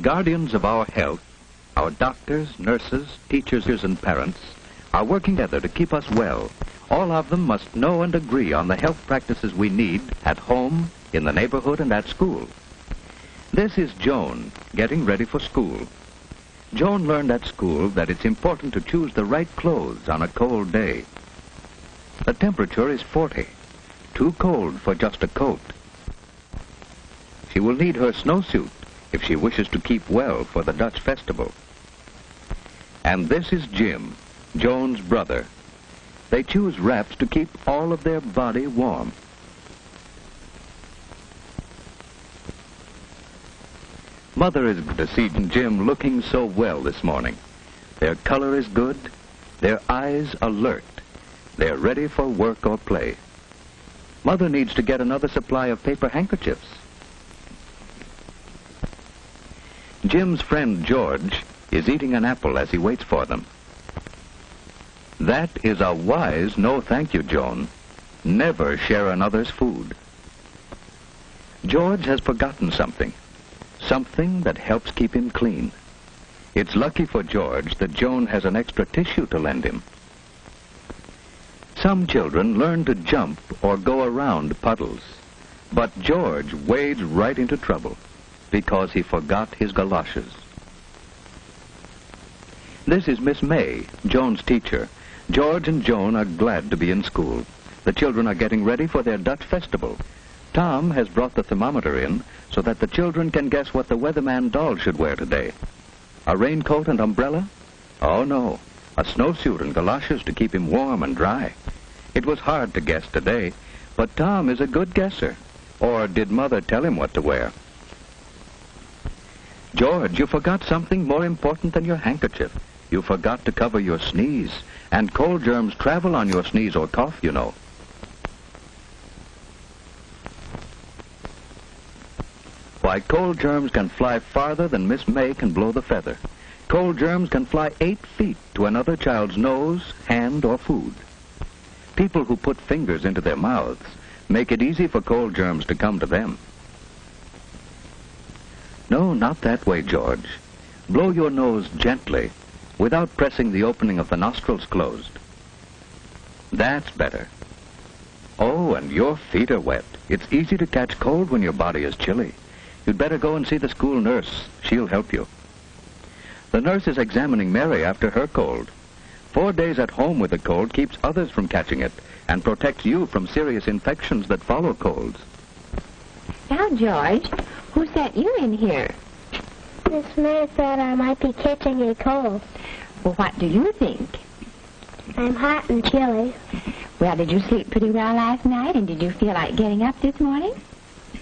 guardians of our health, our doctors, nurses, teachers, and parents are working together to keep us well. All of them must know and agree on the health practices we need at home, in the neighborhood, and at school. This is Joan, getting ready for school. Joan learned at school that it's important to choose the right clothes on a cold day. The temperature is 40, too cold for just a coat. She will need her snowsuit if she wishes to keep well for the Dutch festival. And this is Jim, Joan's brother. They choose wraps to keep all of their body warm. Mother is good to see Jim looking so well this morning. Their color is good, their eyes alert. They're ready for work or play. Mother needs to get another supply of paper handkerchiefs. Jim's friend George is eating an apple as he waits for them. That is a wise no thank you, Joan. Never share another's food. George has forgotten something that helps keep him clean. It's lucky for George that Joan has an extra tissue to lend him. Some children learn to jump or go around puddles, but George wades right into trouble because he forgot his galoshes. This is Miss May, Joan's teacher. George and Joan are glad to be in school. The children are getting ready for their Dutch festival. Tom has brought the thermometer in so that the children can guess what the weatherman doll should wear today. A raincoat and umbrella? Oh, no. A snowsuit and galoshes to keep him warm and dry. It was hard to guess today, but Tom is a good guesser. Or did Mother tell him what to wear? George, you forgot something more important than your handkerchief. You forgot to cover your sneeze, and cold germs travel on your sneeze or cough, you know. Why, cold germs can fly farther than Miss May can blow the feather. Cold germs can fly 8 feet to another child's nose, hand, or food. People who put fingers into their mouths make it easy for cold germs to come to them. No, not that way, George. Blow your nose gently, without pressing the opening of the nostrils closed. That's better. Oh, and your feet are wet. It's easy to catch cold when your body is chilly. You'd better go and see the school nurse. She'll help you. The nurse is examining Mary after her cold. 4 days at home with a cold keeps others from catching it and protects you from serious infections that follow colds. Now, George, who sent you in here? Miss May said I might be catching a cold. Well, what do you think? I'm hot and chilly. Well, did you sleep pretty well last night, and did you feel like getting up this morning?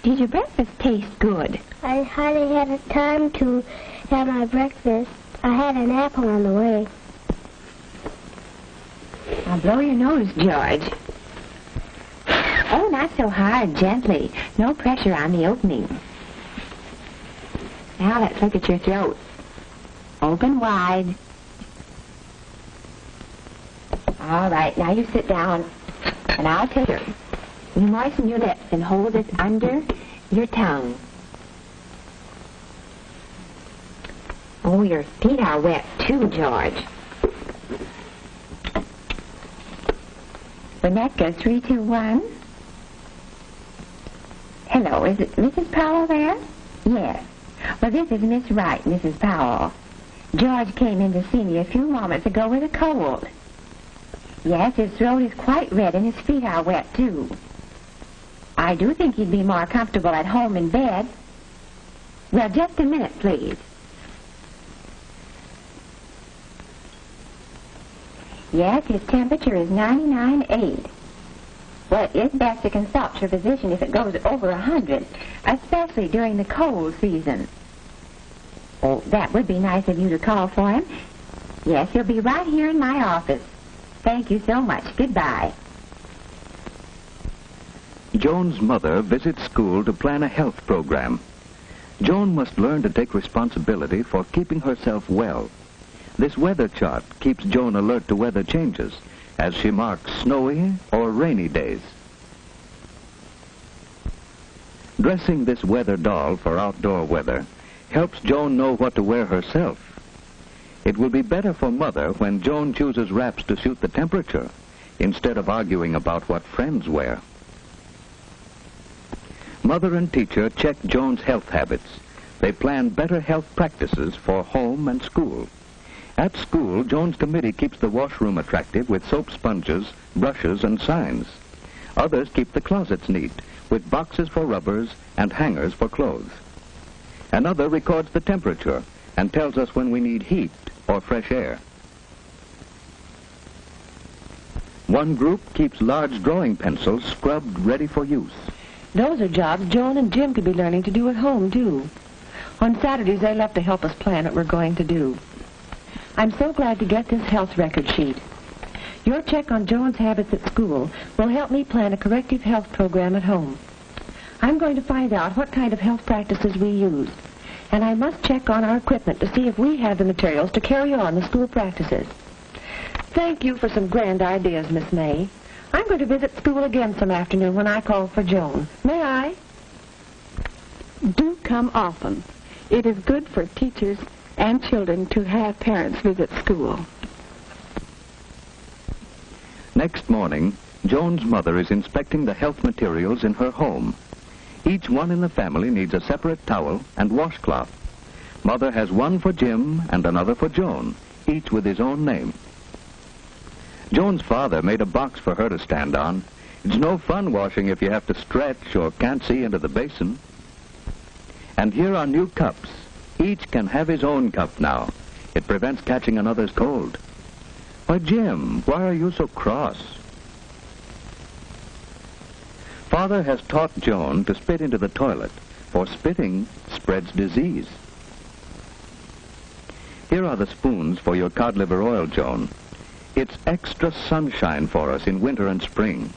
Did your breakfast taste good? I hardly had time to have my breakfast. I had an apple on the way. Now blow your nose, George. Oh, not so hard, gently. No pressure on the opening. Now let's look at your throat. Open wide. All right, now you sit down, and I'll take her. You moisten your lips and hold it under your tongue. Oh, your feet are wet too, George. Winnetka, 321. Hello, is it Mrs. Powell there? Yes. Well, this is Miss Wright, Mrs. Powell. George came in to see me a few moments ago with a cold. Yes, his throat is quite red and his feet are wet, too. I do think he'd be more comfortable at home in bed. Well, just a minute, please. Yes, his temperature is 99.8. Well, it's best to consult your physician if it goes over 100, especially during the cold season. Oh, that would be nice of you to call for him. Yes, he'll be right here in my office. Thank you so much. Goodbye. Joan's mother visits school to plan a health program. Joan must learn to take responsibility for keeping herself well. This weather chart keeps Joan alert to weather changes as she marks snowy or rainy days. Dressing this weather doll for outdoor weather helps Joan know what to wear herself. It will be better for Mother when Joan chooses wraps to suit the temperature instead of arguing about what friends wear. Mother and teacher check Joan's health habits. They plan better health practices for home and school. At school, Joan's committee keeps the washroom attractive with soap sponges, brushes, and signs. Others keep the closets neat with boxes for rubbers and hangers for clothes. Another records the temperature and tells us when we need heat or fresh air. One group keeps large drawing pencils scrubbed ready for use. Those are jobs Joan and Jim could be learning to do at home, too. On Saturdays, they love to help us plan what we're going to do. I'm so glad to get this health record sheet. Your check on Joan's habits at school will help me plan a corrective health program at home. I'm going to find out what kind of health practices we use, and I must check on our equipment to see if we have the materials to carry on the school practices. Thank you for some grand ideas, Miss May. I'm going to visit school again some afternoon when I call for Joan. May I? Do come often. It is good for teachers and children to have parents visit school. Next morning, Joan's mother is inspecting the health materials in her home. Each one in the family needs a separate towel and washcloth. Mother has one for Jim and another for Joan, each with his own name. Joan's father made a box for her to stand on. It's no fun washing if you have to stretch or can't see into the basin. And here are new cups. Each can have his own cup now. It prevents catching another's cold. Why, Jim, why are you so cross? Father has taught Joan to spit into the toilet, for spitting spreads disease. Here are the spoons for your cod liver oil, Joan. It's extra sunshine for us in winter and spring.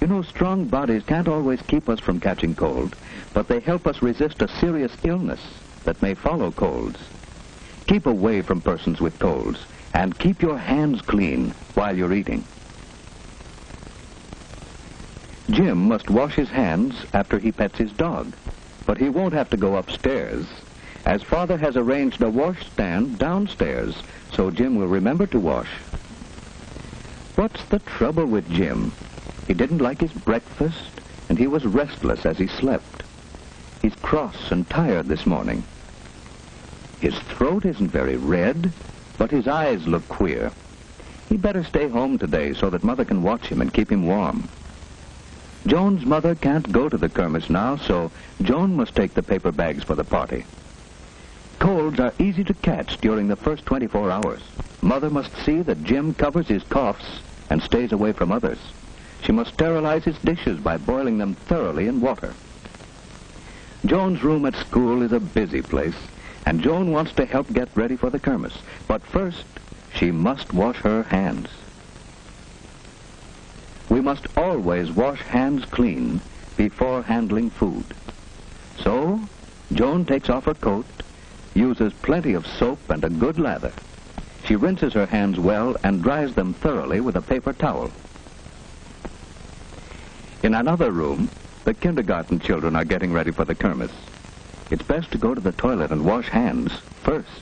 You know, strong bodies can't always keep us from catching cold, but they help us resist a serious illness that may follow colds. Keep away from persons with colds, and keep your hands clean while you're eating. Jim must wash his hands after he pets his dog, but he won't have to go upstairs, as Father has arranged a wash stand downstairs, so Jim will remember to wash. What's the trouble with Jim? He didn't like his breakfast, and he was restless as he slept. He's cross and tired this morning. His throat isn't very red, but his eyes look queer. He'd better stay home today so that Mother can watch him and keep him warm. Joan's mother can't go to the kermis now, so Joan must take the paper bags for the party. Colds are easy to catch during the first 24 hours. Mother must see that Jim covers his coughs and stays away from others. She must sterilize his dishes by boiling them thoroughly in water. Joan's room at school is a busy place, and Joan wants to help get ready for the kermis. But first, she must wash her hands. We must always wash hands clean before handling food. So, Joan takes off her coat, uses plenty of soap and a good lather. She rinses her hands well and dries them thoroughly with a paper towel. In another room, the kindergarten children are getting ready for the kermis. It's best to go to the toilet and wash hands first.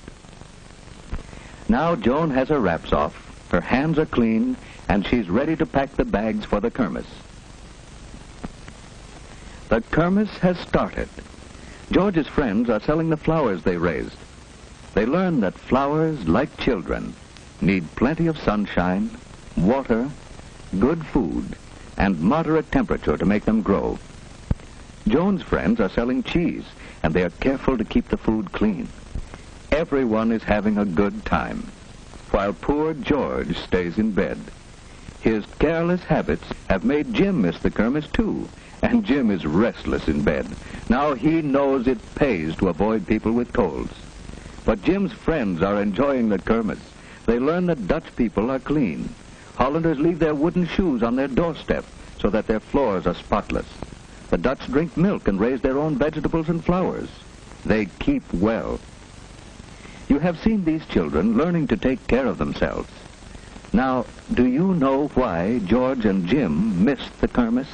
Now Joan has her wraps off, her hands are clean, and she's ready to pack the bags for the kermis. The kermis has started. George's friends are selling the flowers they raised. They learn that flowers, like children, need plenty of sunshine, water, good food, and moderate temperature to make them grow. Joan's friends are selling cheese, and they are careful to keep the food clean. Everyone is having a good time, while poor George stays in bed. His careless habits have made Jim miss the kermis, too, and Jim is restless in bed. Now he knows it pays to avoid people with colds. But Jim's friends are enjoying the kermis. They learn that Dutch people are clean. Hollanders leave their wooden shoes on their doorstep so that their floors are spotless. The Dutch drink milk and raise their own vegetables and flowers. They keep well. You have seen these children learning to take care of themselves. Now, do you know why George and Jim missed the kermis?